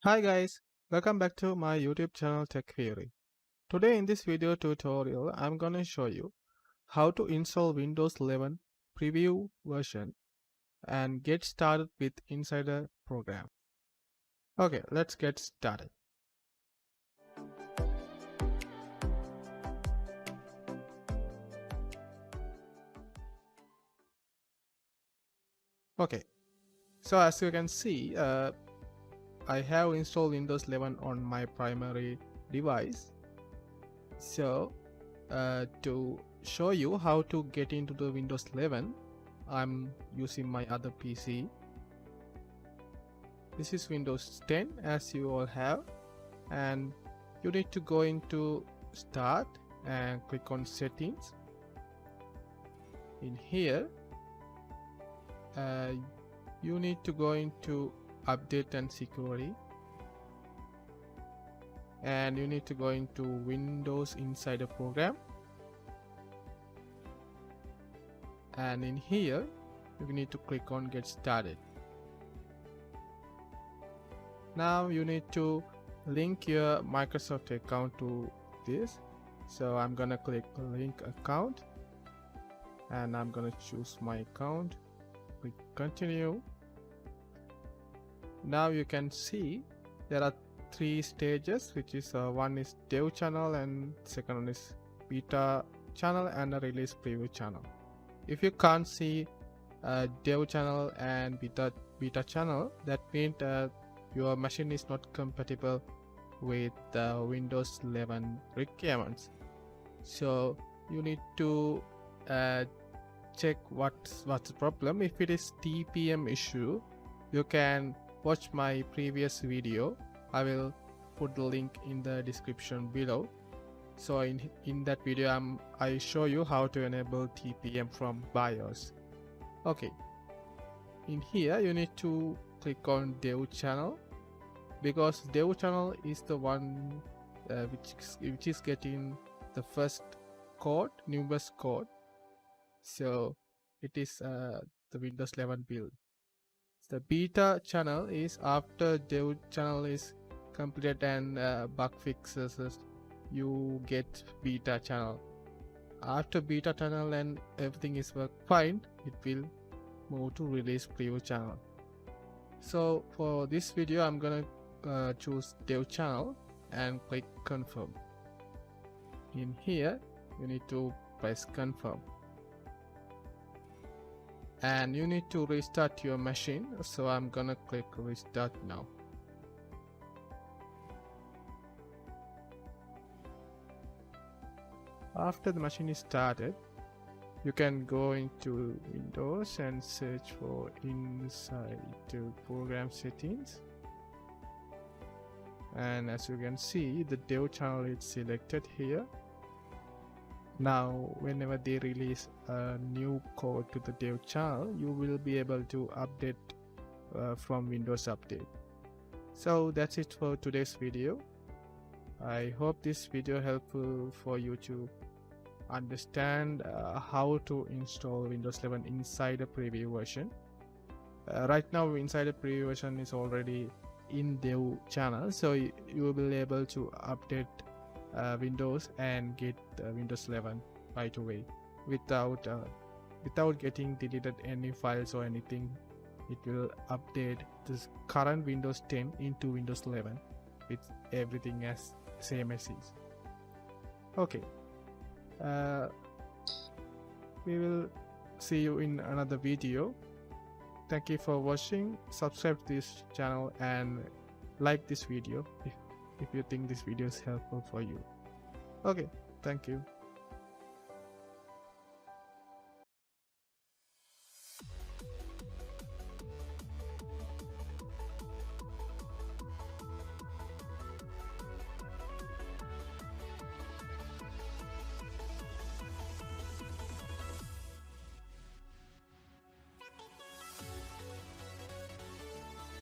Hi guys, welcome back to my YouTube channel Tech Theory. Today in this video tutorial, I'm gonna show you how to install Windows 11 preview version and get started with Insider program. Okay, let's get started. Okay, so as you can see, I have installed Windows 11 on my primary device. So to show you how to get into the Windows 11, I'm using my other PC. This is Windows 10 as you all have, and you need to go into Start and click on Settings. In here, you need to go into Update and Security, and you need to go into Windows Insider program, and in here you need to click on Get Started. Now you need to link your Microsoft account to this, so I'm gonna click link account and I'm gonna choose my account, click continue. Now you can see there are three stages, which is one is dev channel, and second one is beta channel and a release preview channel. If you can't see dev channel and beta channel, that means your machine is not compatible with the Windows 11 requirements. So you need to check what's the problem. If it is TPM issue, you can watch my previous video. I will put the link in the description below. So in that video I show you how to enable TPM from BIOS. Okay, in here you need to click on dev channel, because dev channel is the one which is getting the first code, newest code. So it is the Windows 11 build. The beta channel is after dev channel is completed and bug fixes, you get beta channel. After beta channel and everything is work fine, it will move to release preview channel. So for this video I'm gonna choose dev channel and click confirm. In here you need to press confirm, and you need to restart your machine, so I'm gonna click restart now. After the machine is started, you can go into Windows and search for inside to program settings, and as you can see the dev channel is selected here. Now whenever they release a new code to the dev channel, you will be able to update from Windows Update. So that's it for today's video. I hope this video helpful for you to understand how to install Windows 11 Insider preview version. Right now Insider preview version is already in dev channel, so you will be able to update Windows and get Windows 11 right away without getting deleted any files or anything. It will update this current Windows 10 into Windows 11 with everything as same as is. Okay, we will see you in another video. Thank you for watching. Subscribe to this channel and like this video if you think this video is helpful for you. Okay, thank you.